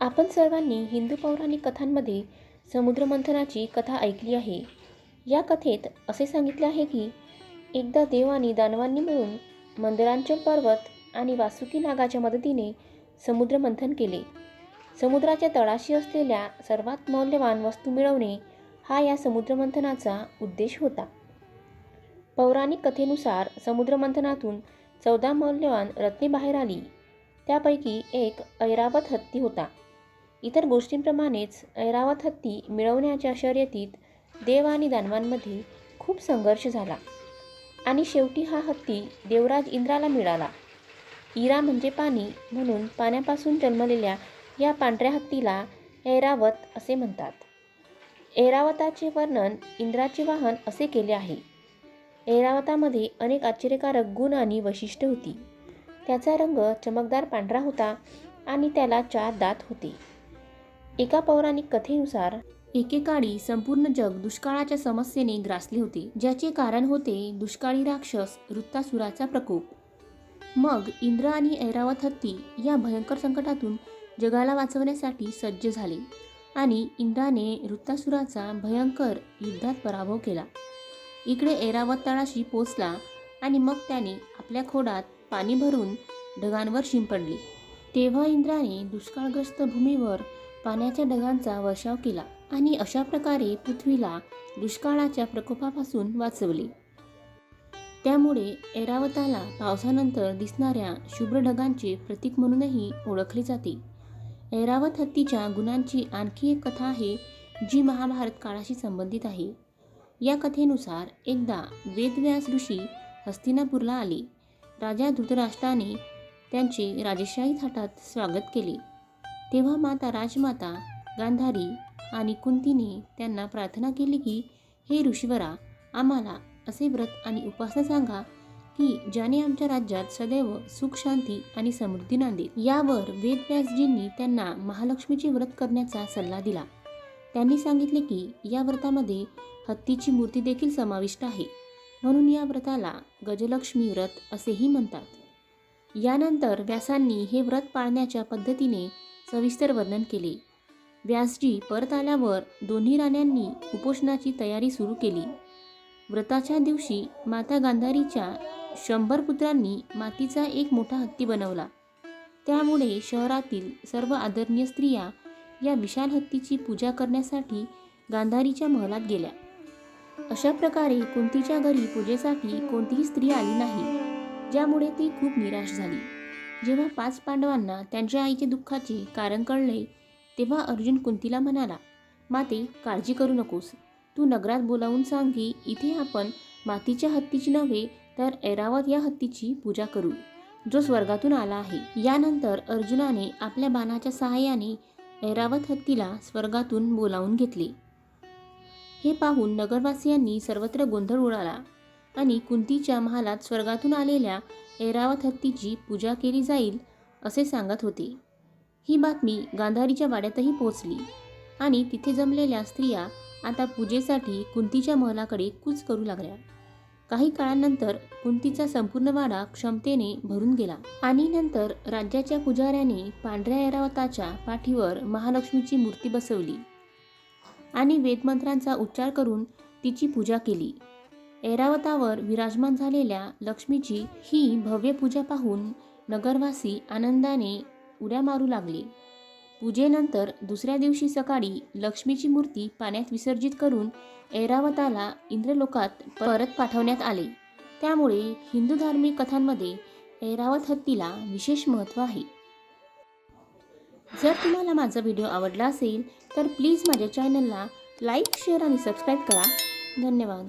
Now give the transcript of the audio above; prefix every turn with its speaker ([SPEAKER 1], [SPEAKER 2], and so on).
[SPEAKER 1] आपण सर्वांनी हिंदू पौराणिक कथांमध्ये समुद्रमंथनाची कथा ऐकली आहे. या कथेत असे सांगितले आहे की एकदा देव आणि दानवांनी मिळून मंदरांचल पर्वत आणि वासुकी नागाच्या मदतीने समुद्रमंथन केले. समुद्राच्या तळाशी असलेल्या सर्वात मौल्यवान वस्तू मिळवणे हा या समुद्रमंथनाचा उद्देश होता. पौराणिक कथेनुसार समुद्रमंथनातून 14 मौल्यवान रत्ने बाहेर आली. त्यापैकी एक ऐरावत हत्ती होता. इतर गोष्टींप्रमाणेच ऐरावत हत्ती मिळवण्याच्या शर्यतीत देव आणि दानवांमध्ये खूप संघर्ष झाला आणि शेवटी हा हत्ती देवराज इंद्राला मिळाला. इरा म्हणजे पाणी, म्हणून पाण्यापासून जन्मलेल्या या पांढऱ्या हत्तीला ऐरावत असे म्हणतात. ऐरावताचे वर्णन इंद्राचे वाहन असे केले आहे. ऐरावतामध्ये अनेक आश्चर्यकारक गुण आणि वैशिष्ट्ये होती. त्याचा रंग चमकदार पांढरा होता आणि त्याला 4 दात होते. एका पौराणिक कथेनुसार एकेकाळी संपूर्ण जग दुष्काळाच्या समस्येने ग्रासले होते, ज्याचे कारण होते दुष्काळी राक्षस वृत्तासुराचा प्रकोप. मग इंद्र आणि ऐरावत हत्ती या भयंकर संकटातून जगाला वाचवण्यासाठी सज्ज झाले आणि इंद्राने वृत्तासुराचा भयंकर युद्धात पराभव केला. इकडे ऐरावत तळाशी पोचला आणि मग त्याने आपल्या खोडात पाणी भरून ढगांवर शिंपडले. तेव्हा इंद्राने दुष्काळग्रस्त भूमीवर पाण्याच्या ढगांचा वर्षाव केला आणि अशा प्रकारे पृथ्वीला दुष्काळाच्या प्रकोपापासून वाचवले. त्यामुळे ऐरावताला पावसानंतर दिसणाऱ्या शुभ्र ढगांचे प्रतीक म्हणूनही ओळखले जाते. ऐरावत हत्तीच्या गुणांची आणखी एक कथा आहे जी महाभारत काळाशी संबंधित आहे. या कथेनुसार एकदा वेदव्यास ऋषी हस्तिनापूरला आले. राजा धृतराष्ट्राने त्यांचे राजेशाही थाटात स्वागत केले. तेव्हा माता राजमाता गांधारी आणि कुंतीने त्यांना प्रार्थना केली की हे ऋषीवरा, आम्हाला असे व्रत आणि उपासना सांगा की ज्याने आमच्या राज्यात सदैव सुख, शांती आणि समृद्धी नांदेल. यावर वेदव्यासजींनी त्यांना महालक्ष्मीचे व्रत करण्याचा सल्ला दिला. त्यांनी सांगितले की या व्रतामध्ये हत्तीची मूर्ती देखील समाविष्ट आहे, म्हणून या व्रताला गजलक्ष्मी व्रत असेही म्हणतात. यानंतर व्यासांनी हे व्रत पाळण्याच्या पद्धतीने सविस्तर वर्णन केले. व्यासजी परत आल्यावर दोन्ही राण्यांनी उपोषणाची तयारी सुरू केली. व्रताच्या दिवशी माता गांधारीच्या 100 पुत्रांनी मातीचा एक मोठा हत्ती बनवला. त्यामुळे शहरातील सर्व आदरणीय स्त्रिया या विशाल हत्तीची पूजा करण्यासाठी गांधारीच्या महलात गेल्या. अशा प्रकारे कुंतीच्या घरी पूजेसाठी कोणतीही स्त्री आली नाही, ज्यामुळे ती खूप निराश झाली. जेव्हा 5 पांडवांना त्यांच्या आईचे दुःखाचे कारण कळले, तेव्हा अर्जुन कुंतीला म्हणाला, माते, काळजी करू नकोस. तू नगरात बोलावून सांग की इथे आपण मातीच्या हत्तीची नव्हे तर ऐरावत या हत्तीची पूजा करू, जो स्वर्गातून आला आहे. यानंतर अर्जुनाने आपल्या बाणाच्या सहाय्याने ऐरावत हत्तीला स्वर्गातून बोलावून घेतले. हे पाहून नगरवासियांनी सर्वत्र गोंधळ उडाला आणि कुंतीच्या महालात स्वर्गातून आलेल्या ऐरावत हत्तीची पूजा केली जाईल असे सांगत होते. ही बातमी गांधारीच्या वाड्यातही पोहोचली आणि तिथे जमलेल्या स्त्रिया आता पूजेसाठी कुंतीच्या महलाकडे कूच करू लागल्या. काही काळानंतर कुंतीचा संपूर्ण वाडा क्षमतेने भरून गेला आणि नंतर राज्याच्या पुजाऱ्याने पांढऱ्या ऐरावताच्या पाठीवर महालक्ष्मीची मूर्ती बसवली आणि वेदमंत्रांचा उच्चार करून तिची पूजा केली. ऐरावतावर विराजमान झालेल्या लक्ष्मीची ही भव्य पूजा पाहून नगरवासी आनंदाने उड्या मारू लागले. पूजेनंतर दुसऱ्या दिवशी सकाळी लक्ष्मीची मूर्ती पाण्यात विसर्जित करून ऐरावताला इंद्रलोकात परत पाठवण्यात आले. त्यामुळे हिंदू धार्मिक कथांमध्ये ऐरावत हत्तीला विशेष महत्त्व आहे. जर तुम्हाला माझा व्हिडिओ आवडला असेल तर प्लीज माझ्या चॅनलला लाईक, शेअर आणि सबस्क्राईब करा. धन्यवाद.